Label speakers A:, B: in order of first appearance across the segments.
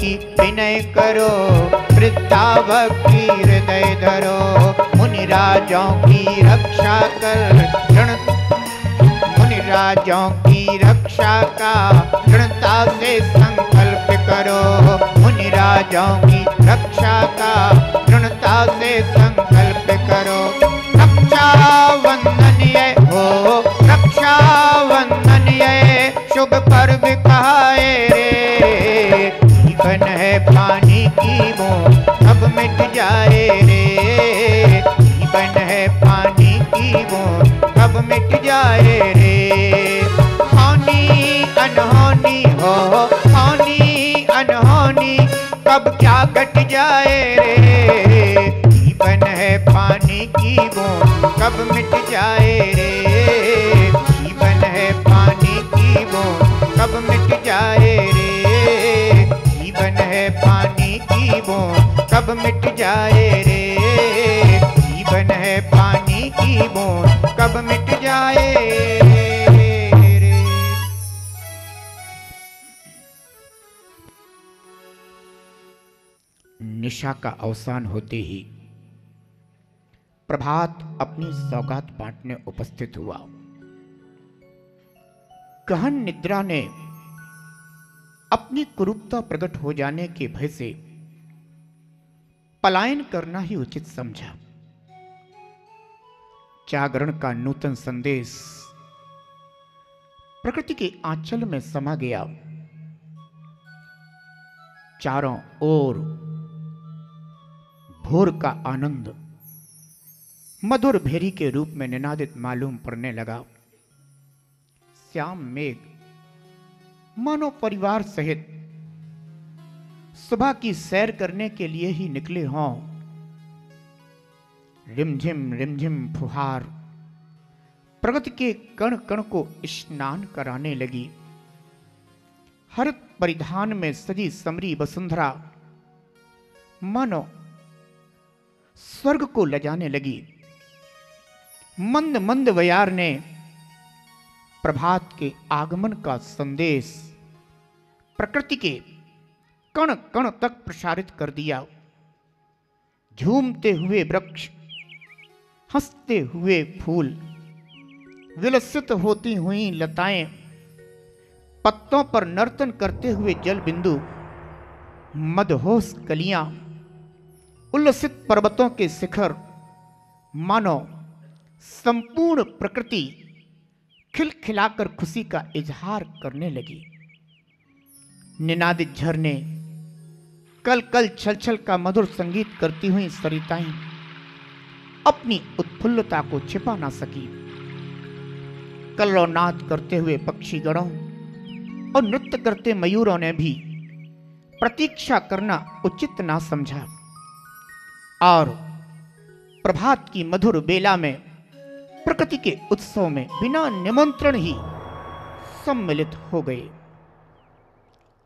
A: की विनय करो, वृद्धा भक्ति हृदय धरो, मुनि राजों की रक्षा कर ऋण, मुनि राजों की रक्षा का दृढ़ता से संकल्प करो, मुनि राजों की रक्षा का दृढ़ता से संकल्प करो। रक्षा वंदनीय हो, रक्षा वंदनीय शुभ पर्व कहाए रे, जीवन है पानी की बूंद कब मिट जाए रे, जीवन है पानी की बूंद कब मिट जाए रे। होनी अनहोनी हो, होनी अनहोनी कब क्या घट जाए रे, जीवन है पानी की बूंद कब मिट जाए रे, जीवन है पानी की बूंद कब मिट जाए रे, जीवन है पानी की बूंद कब मिट जाए रे, जीवन है पानी की बूंद कब मिट जाए रे। निशा का अवसान होते ही प्रभात अपनी सौगात बांटने उपस्थित हुआ। गहन निद्रा ने अपनी कुरूपता प्रकट हो जाने के भय से पलायन करना ही उचित समझा। जागरण का नूतन संदेश प्रकृति के आंचल में समा गया। चारों ओर भोर का आनंद मधुर भेरी के रूप में निनादित मालूम पड़ने लगा। श्याम मेघ मानो परिवार सहित सुबह की सैर करने के लिए ही निकले हों। रिमझिम रिमझिम फुहार प्रगति के कण कण को स्नान कराने लगी। हरित परिधान में सजी समरी वसुंधरा मानो स्वर्ग को लजाने लगी। मंद मंद वयार ने प्रभात के आगमन का संदेश प्रकृति के कण कण तक प्रसारित कर दिया। झूमते हुए वृक्ष, हंसते हुए फूल, विलसित होती हुई लताएं, पत्तों पर नर्तन करते हुए जल बिंदु, मदहोश कलियां, उल्लसित पर्वतों के शिखर, मानो संपूर्ण प्रकृति खिलखिलाकर खुशी का इजहार करने लगी। निनादित झरने, कल कल छल छल का मधुर संगीत करती हुई सरिताएं अपनी उत्फुल्लता को छिपा ना सकी। कल्लोनाद करते हुए पक्षीगणों और नृत्य करते मयूरों ने भी प्रतीक्षा करना उचित ना समझा और प्रभात की मधुर बेला में प्रकृति के उत्सव में बिना निमंत्रण ही सम्मिलित हो गए।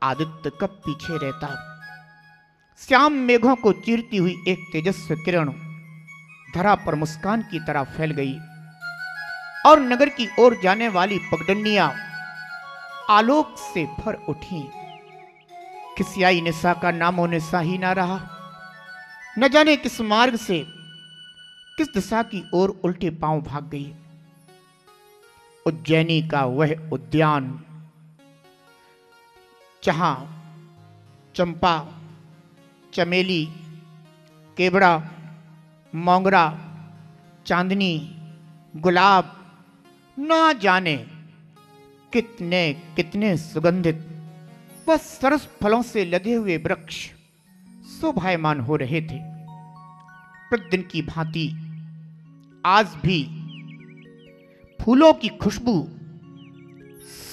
A: आदित्य कब पीछे रहता। श्याम मेघों को चीरती हुई एक तेजस्वी किरण धरा पर मुस्कान की तरह फैल गई और नगर की ओर जाने वाली पगडंडियां आलोक से भर उठी। खिसियाई निशा का नामो निशा ही ना रहा। न जाने किस मार्ग से किस दिशा की ओर उल्टे पांव भाग गई। उज्जैनी का वह उद्यान जहां चंपा, चमेली, केवड़ा, मोंगरा, चांदनी, गुलाब, ना जाने कितने कितने सुगंधित व सरस फलों से लदे हुए वृक्ष शोभायमान हो रहे थे। प्रतिदिन की भांति आज भी फूलों की खुशबू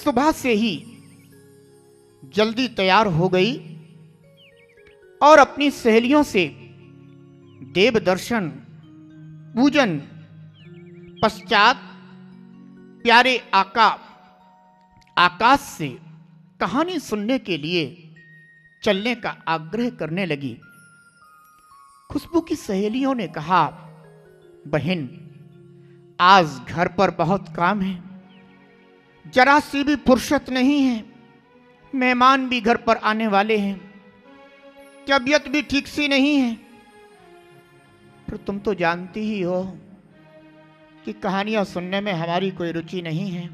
A: सुबह से ही जल्दी तैयार हो गई और अपनी सहेलियों से देव दर्शन पूजन पश्चात प्यारे आकाश से कहानी सुनने के लिए चलने का आग्रह करने लगी। खुशबू की सहेलियों ने कहा, बहन आज घर पर बहुत काम है, जरा सी भी फुर्सत नहीं है, मेहमान भी घर पर आने वाले हैं, तबीयत भी ठीक सी नहीं है। पर तुम तो जानती ही हो कि कहानियां सुनने में हमारी कोई रुचि नहीं है।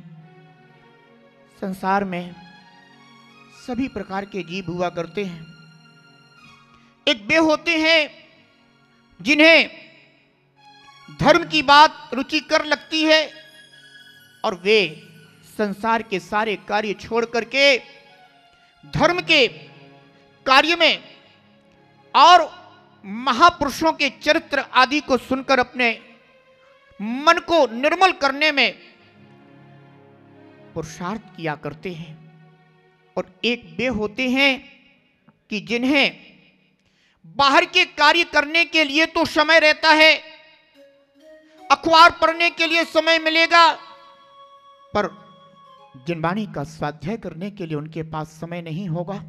A: संसार में सभी प्रकार के जीव हुआ करते हैं। एक वे होते हैं जिन्हें धर्म की बात रुचिकर लगती है और वे संसार के सारे कार्य छोड़ करके धर्म के कार्य में और महापुरुषों के चरित्र आदि को सुनकर अपने मन को निर्मल करने में पुरुषार्थ किया करते हैं। और एक वे होते हैं कि जिन्हें बाहर के कार्य करने के लिए तो समय रहता है, अखबार पढ़ने के लिए समय मिलेगा, पर जिनवाणी का स्वाध्याय करने के लिए उनके पास समय नहीं होगा।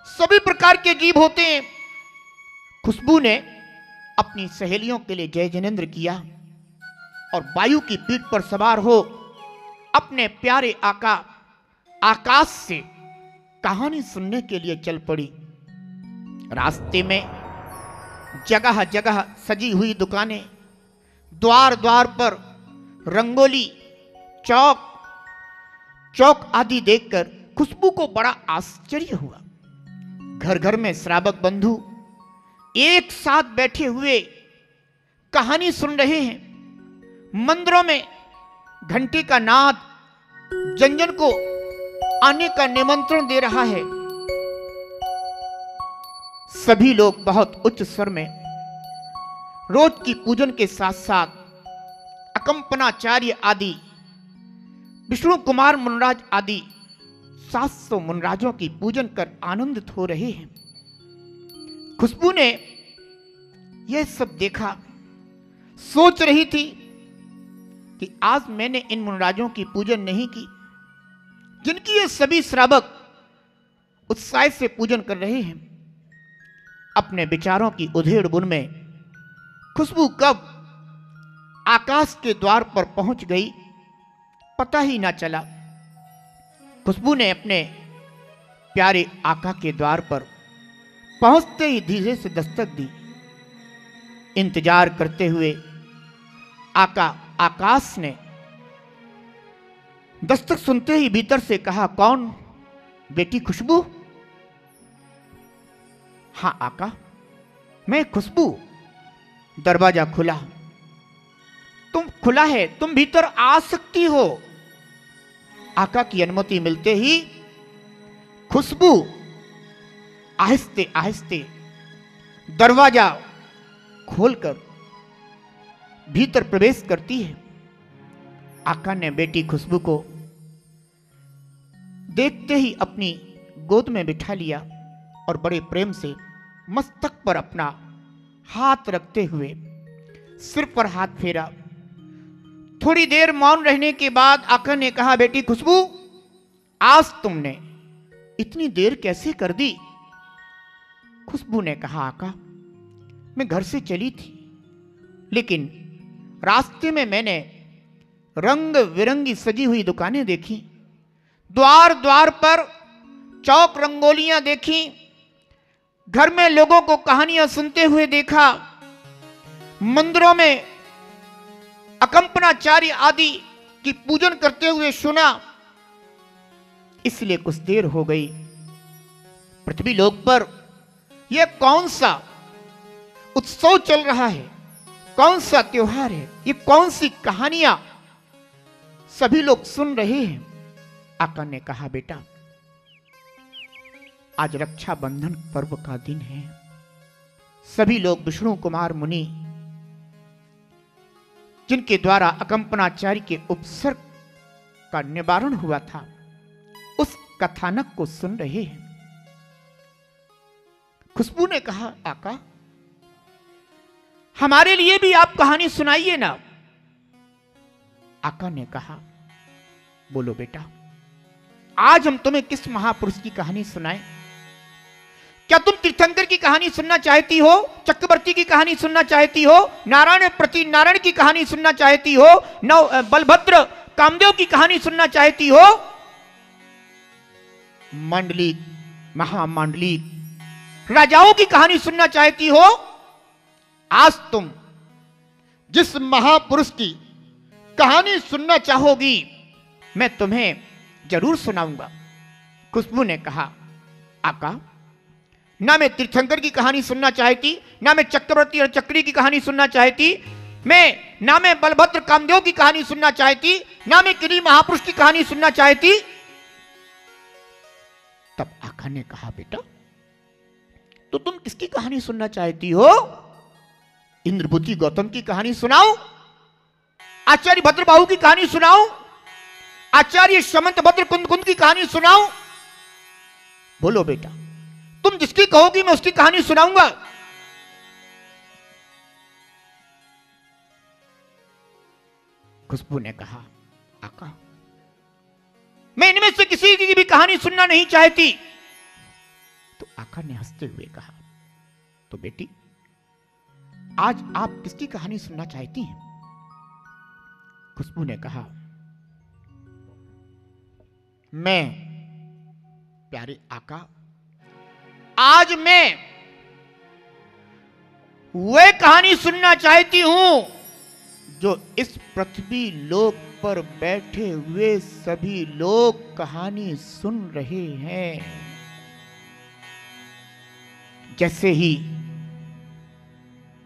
A: सभी प्रकार के जीव होते हैं। खुशबू ने अपनी सहेलियों के लिए जय जिनेंद्र किया और वायु की पीठ पर सवार हो अपने प्यारे आका आकाश से कहानी सुनने के लिए चल पड़ी। रास्ते में जगह जगह सजी हुई दुकानें, द्वार द्वार पर रंगोली, चौक चौक आदि देखकर खुशबू को बड़ा आश्चर्य हुआ। घर घर में श्रावक बंधु एक साथ बैठे हुए कहानी सुन रहे हैं। मंदिरों में घंटी का नाद जन जन को आने का निमंत्रण दे रहा है। सभी लोग बहुत उच्च स्वर में रोज की पूजन के साथ साथ अकंपनाचार्य आदि, विष्णु कुमार मुनराज आदि 700 मुनराजों की पूजन कर आनंदित हो रहे हैं। खुशबू ने यह सब देखा, सोच रही थी कि आज मैंने इन मुनराजों की पूजन नहीं की जिनकी ये सभी श्रावक उत्साह से पूजन कर रहे हैं। अपने विचारों की उधेड़ बुन में खुशबू कब आकाश के द्वार पर पहुंच गई पता ही ना चला। खुशबू ने अपने प्यारे आका के द्वार पर पहुंचते ही धीरे से दस्तक दी। इंतजार करते हुए आका आकाश ने दस्तक सुनते ही भीतर से कहा, कौन? बेटी खुशबू? हां आका, मैं खुशबू। दरवाजा खुला। तुम खुला है, तुम भीतर आ सकती हो। आका की अनुमति मिलते ही खुशबू आहिस्ते आहिस्ते दरवाजा खोलकर भीतर प्रवेश करती है। आका ने बेटी खुशबू को देखते ही अपनी गोद में बिठा लिया और बड़े प्रेम से मस्तक पर अपना हाथ रखते हुए सिर पर हाथ फेरा। थोड़ी देर मौन रहने के बाद आका ने कहा, बेटी खुशबू, आज तुमने इतनी देर कैसे कर दी? खुशबू ने कहा, आका, मैं घर से चली थी, लेकिन रास्ते में मैंने रंग बिरंगी सजी हुई दुकानें देखी, द्वार द्वार पर चौक रंगोलियां देखी, घर में लोगों को कहानियां सुनते हुए देखा, मंदिरों में अकंपनाचार्य आदि की पूजन करते हुए सुना, इसलिए कुछ देर हो गई। पृथ्वी लोक पर यह कौन सा उत्सव चल रहा है, कौन सा त्योहार है, ये कौन सी कहानियां सभी लोग सुन रहे हैं? आका ने कहा, बेटा, आज रक्षाबंधन पर्व का दिन है। सभी लोग विष्णु कुमार मुनि जिनके द्वारा अकंपनाचार्य के उपसर्ग का निवारण हुआ था, उस कथानक को सुन रहे हैं। खुशबू ने कहा, आका, हमारे लिए भी आप कहानी सुनाइए ना। आका ने कहा, बोलो बेटा, आज हम तुम्हें किस महापुरुष की कहानी सुनाएं? क्या तुम तीर्थंकर की कहानी सुनना चाहती हो, चक्रवर्ती की कहानी सुनना चाहती हो, नारायण प्रति नारायण की कहानी सुनना चाहती हो, बलभद्र कामदेव की कहानी सुनना चाहती हो? मांडलिक, महामांडलिक, राजाओं की कहानी सुनना चाहती हो, आज तुम जिस महापुरुष की कहानी सुनना चाहोगी मैं तुम्हें जरूर सुनाऊंगा। खुशबू ने कहा, आका, ना मैं तीर्थंकर की कहानी सुनना चाहती, ना मैं चक्रवर्ती और चक्री की कहानी सुनना चाहती, ना मैं बलभद्र कामदेव की कहानी सुनना चाहती, ना मैं किन्हीं महापुरुष की कहानी सुनना चाहती। तब आका ने कहा, बेटा तो तुम किसकी कहानी सुनना चाहती हो? इंद्रभूति गौतम की कहानी सुनाओ, आचार्य भद्रबाहु की कहानी सुनाओ, आचार्य समंत भद्र कुंद की कहानी सुनाओ। बोलो बेटा, तुम जिसकी कहोगी मैं उसकी कहानी सुनाऊंगा। खुशबू ने कहा, आका, मैं इनमें से किसी की भी कहानी सुनना नहीं चाहती। तो आका ने हंसते हुए कहा, तो बेटी आज आप किसकी कहानी सुनना चाहती हैं? खुशबू ने कहा, मैं प्यारे आका, आज मैं वह कहानी सुनना चाहती हूं जो इस पृथ्वी लोक पर बैठे हुए सभी लोग कहानी सुन रहे हैं। जैसे ही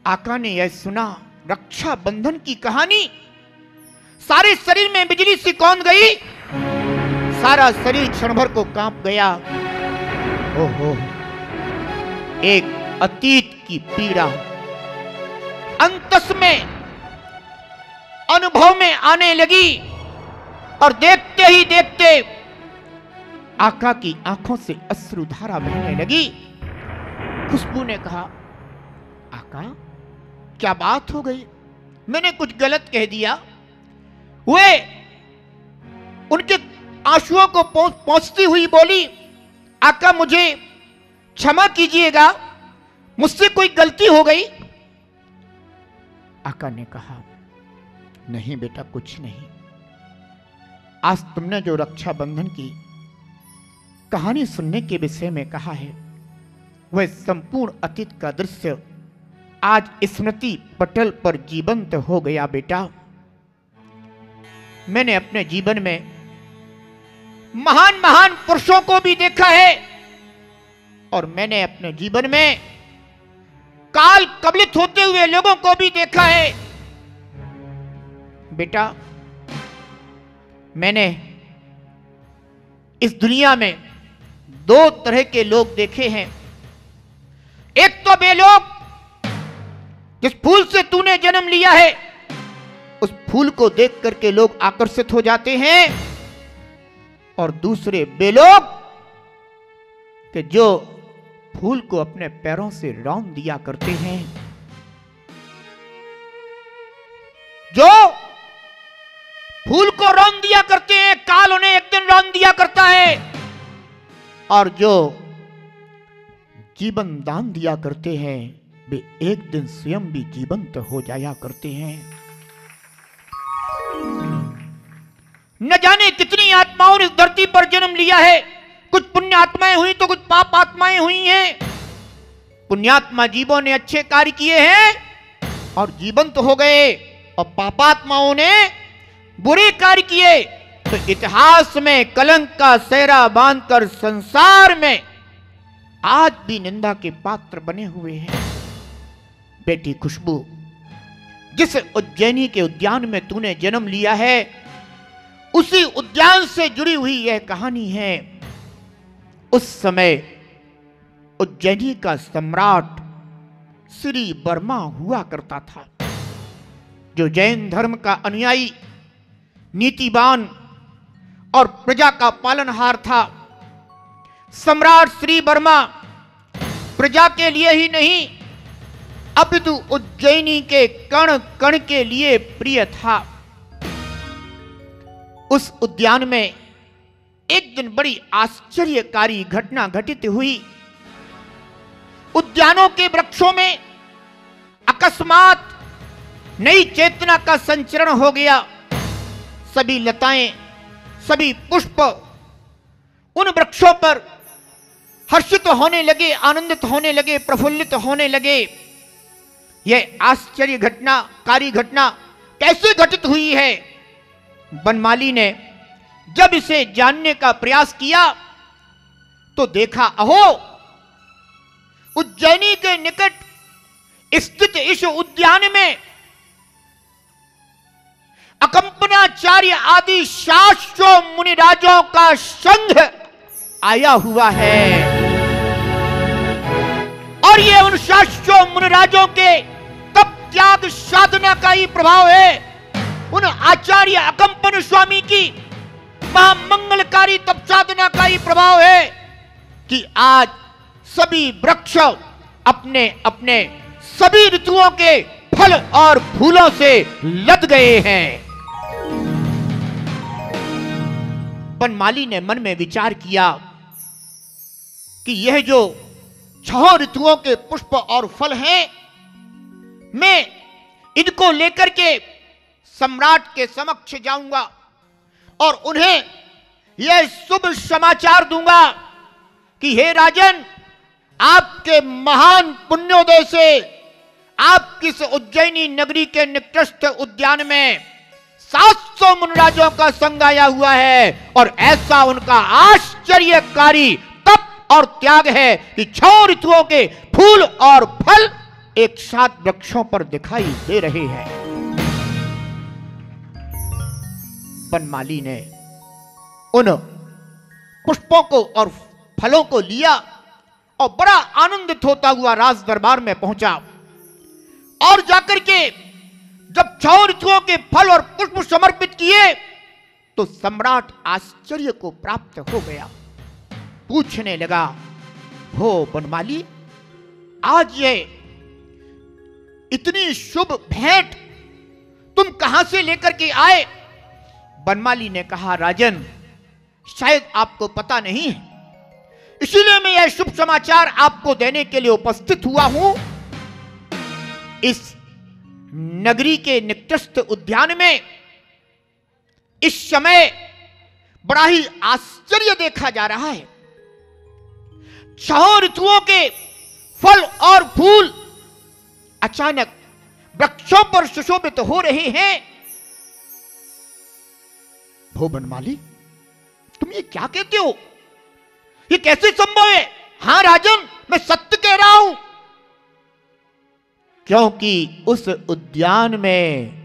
A: आका ने यह सुना, रक्षा बंधन की कहानी, सारे शरीर में बिजली सी कौंध गई, सारा शरीर क्षण भर को कांप गया। ओहो, एक अतीत की पीड़ा अंतस में अनुभव में आने लगी और देखते ही देखते आका की आंखों से अश्रुधारा बहने लगी। खुशबू ने कहा, आका क्या बात हो गई? मैंने कुछ गलत कह दिया? वे उनके आंसुओं को पहुंचती हुई बोली, आका मुझे क्षमा कीजिएगा, मुझसे कोई गलती हो गई। आका ने कहा, नहीं बेटा, कुछ नहीं। आज तुमने जो रक्षाबंधन की कहानी सुनने के विषय में कहा है, वह संपूर्ण अतीत का दृश्य आज स्मृति पटल पर जीवंत हो गया। बेटा, मैंने अपने जीवन में महान महान पुरुषों को भी देखा है और मैंने अपने जीवन में काल कबलित होते हुए लोगों को भी देखा है। बेटा, मैंने इस दुनिया में दो तरह के लोग देखे हैं। एक तो वे लोग जिस फूल से तूने जन्म लिया है, उस फूल को देख करके लोग आकर्षित हो जाते हैं, और दूसरे वे लोग कि जो फूल को अपने पैरों से रौंद दिया करते हैं, जो फूल को रौंद दिया करते हैं, काल उन्हें एक दिन रौंद दिया करता है, और जो जीवन दान दिया करते हैं, वे एक दिन स्वयं भी जीवंत हो जाया करते हैं। न जाने कितनी आत्माओं ने इस धरती पर जन्म लिया है। कुछ पुण्य आत्माएं हुई तो कुछ पाप आत्माएं हुई हैं। पुण्यात्मा जीवों ने अच्छे कार्य किए हैं और जीवंत हो गए, और पापात्माओं ने बुरे कार्य किए तो इतिहास में कलंक का सेहरा बांधकर संसार में आज भी निंदा के पात्र बने हुए हैं। बेटी खुशबू, जिस उज्जैनी के उद्यान में तूने जन्म लिया है, उसी उद्यान से जुड़ी हुई यह कहानी है। उस समय उज्जैनी का सम्राट श्री वर्मा हुआ करता था, जो जैन धर्म का अनुयायी, नीतिवान और प्रजा का पालनहार था। सम्राट श्री वर्मा प्रजा के लिए ही नहीं, अपितु उज्जैनी के कण कण के लिए प्रिय था। उस उद्यान में एक दिन बड़ी आश्चर्यकारी घटना घटित हुई। उद्यानों के वृक्षों में अकस्मात नई चेतना का संचरण हो गया। सभी लताएं, सभी पुष्प उन वृक्षों पर हर्षित होने लगे, आनंदित होने लगे, प्रफुल्लित होने लगे। यह आश्चर्य घटना, कारी घटना कैसे घटित हुई है? बनमाली ने जब इसे जानने का प्रयास किया तो देखा, अहो, उज्जैनी के निकट स्थित इस उद्यान में अकंपनाचार्य आदि शास्त्रों मुनिराजों का संघ आया हुआ है और ये उन शास्त्रों मुनिराजों के तप त्याग साधना का ही प्रभाव है। उन आचार्य अकंपन स्वामी की महामंगलकारी तप साधना का ही प्रभाव है कि आज सभी वृक्ष अपने अपने सभी ऋतुओं के फल और फूलों से लद गए हैं। बनमाली ने मन में विचार किया कि यह जो 6 ऋतुओं के पुष्प और फल हैं, मैं इनको लेकर के सम्राट के समक्ष जाऊंगा और उन्हें यह शुभ समाचार दूंगा कि हे राजन, आपके महान पुण्योदय से आपकी इस उज्जैनी नगरी के निकृष्ट उद्यान में 700 मुनिराजों का संघ आया हुआ है और ऐसा उनका आश्चर्यकारी तप और त्याग है कि 6 ऋतुओं के फूल और फल एक साथ वृक्षों पर दिखाई दे रहे हैं। बनमाली ने उन पुष्पों को और फलों को लिया और बड़ा आनंदित होता हुआ राज दरबार में पहुंचा और जाकर के जब 6 ऋतुओं के फल और पुष्प समर्पित किए तो सम्राट आश्चर्य को प्राप्त हो गया। पूछने लगा, हो बनमाली, आज ये इतनी शुभ भेंट तुम कहां से लेकर के आए? बनमाली ने कहा, राजन, शायद आपको पता नहीं है, इसीलिए मैं यह शुभ समाचार आपको देने के लिए उपस्थित हुआ हूं। इस नगरी के निकृष्ट उद्यान में इस समय बड़ा ही आश्चर्य देखा जा रहा है। 6 ऋतुओं के फल और फूल अचानक वृक्षों पर सुशोभित हो रहे हैं। हो बनमाली, तुम ये क्या कहते हो? ये कैसे संभव है? हां राजन, मैं सत्य कह रहा हूं, क्योंकि उस उद्यान में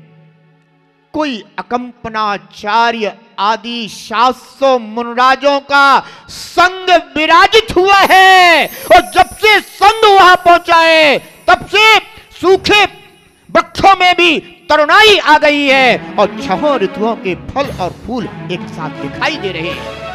A: कोई अकंपनाचार्य आदि 700 मुनिराजों का संघ विराजित हुआ है और जब से संघ वहां पहुंचा है तब से सूखे वृक्षों में भी तरुणाई आ गई है और 6 ऋतुओं के फल और फूल एक साथ दिखाई दे रहे हैं।